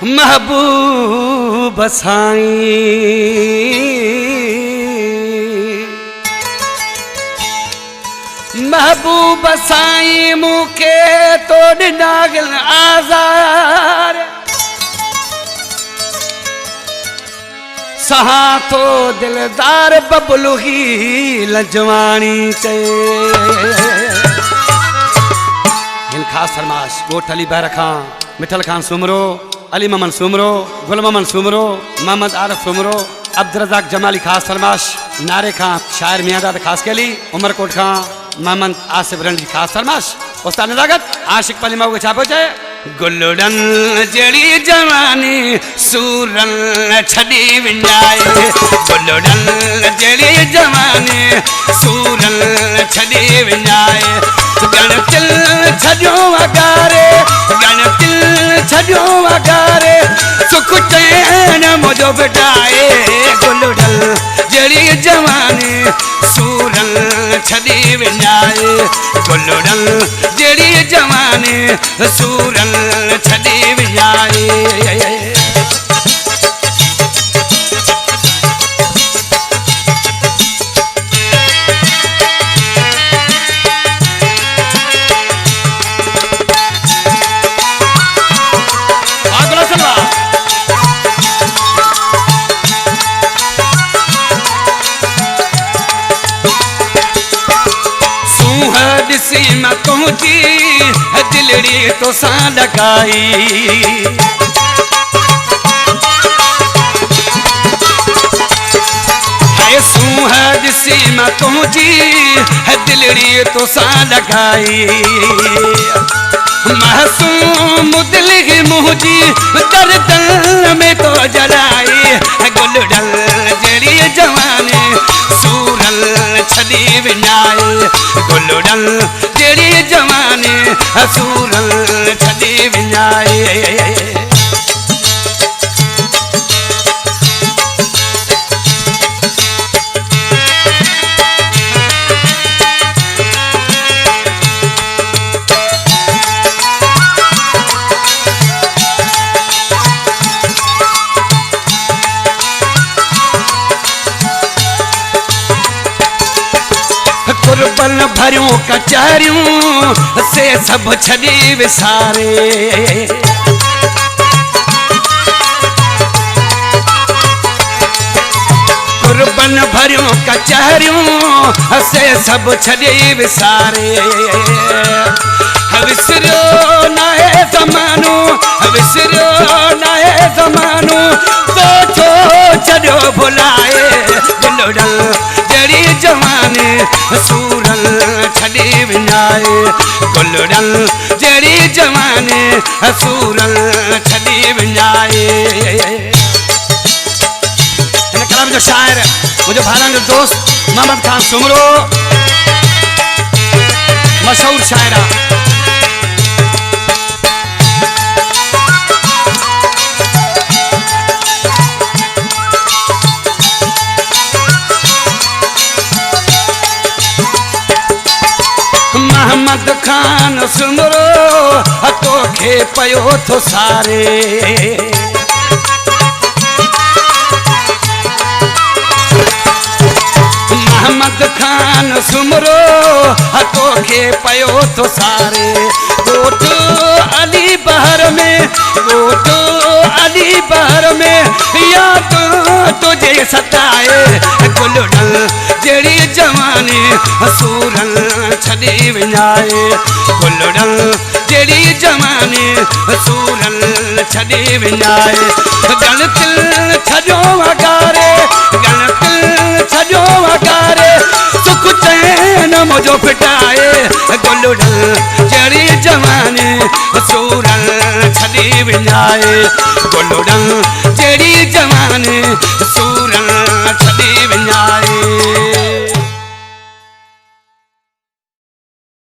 महबूब साईं महबूब साईं मुखे तो ॾिनागल आज़ार सहा तो दिलदार बबलू ही लजवाणी चए हिन ख़ास फरमाश ॻोठ अली बहर खां मिठल खान सुमरो अली ममन सुमरो गुल ममन सुमरो मोहम्मद आरिफ सुमरो अब्दुल रज़ाक जमाली ख़ास फरमाश नारे खां शायर मियांदाद ख़ास केली उमरकोट खां मोहम्मद आसिफ रणजी ख़ास फरमाश उस्ताद नज़ाकत आशिक पली माऊ छा पियो चए गुलड़न जड़ी जवानी सूरन छड़ी विञाए गुलड़न जड़ी जवानी सूरन छड़ी विञाए गणतिल छॾियो वगारे गणतिल छॾियो वगारे सुख चैन मुझो बिठाए गुलड़न जड़ी जवानी सूरन छड़ी विञाए गुलड़न जड़ी जवानी सूरन छड़ी विञाए सीमा पहुंची दिलड़ी तो सा लगाई है सुहद सीमा पहुंची दिलड़ी तो सा लगाई मासूम दिल ही मुझी दर्द में तो जलाई गुलड़न जड़ी जवानी सूरन छड़ी विञाए गुलड़न जड़ी जवानी सूरन छड़ी विञाए कुर्बन भरियों कचहरियों से सब छड़ी विसारे कुर्बन भरियों कचहरियों से सब छड़ी विसारे विसरो न है ज़मानो विसरो न है ज़मानो तो छो छड़ो भुलाए गुलड़न जड़ी जवानी सूरन छड़ी विञाए गुलड़न जड़ी जवानी सूरन छड़ी विञाए इन कलाम जो शायर मुझे भारण जो दोस्त मोहम्मद खान सुमरो मशहूर शायरा मोहम्मद खान सुमरो तोखे पयो थो सारे मोहम्मद खान सुमरो तोखे पयो थो सारे ॻोठ अली बहर में ॻोठ अली बहर में याद तुझे सताए गुलड़न जड़ी जवानी सूरन छड़ी विञाए गुलड़न जड़ी जवानी सूरन छड़ी विञाए गणतिल छॾियो वगारे गणतिल छॾियो वगारे सुख चैन मुझो फिटाए गुलड़न जड़ी जवानी सूरन छड़ी विञाए गुलड़न जड़ी जवानी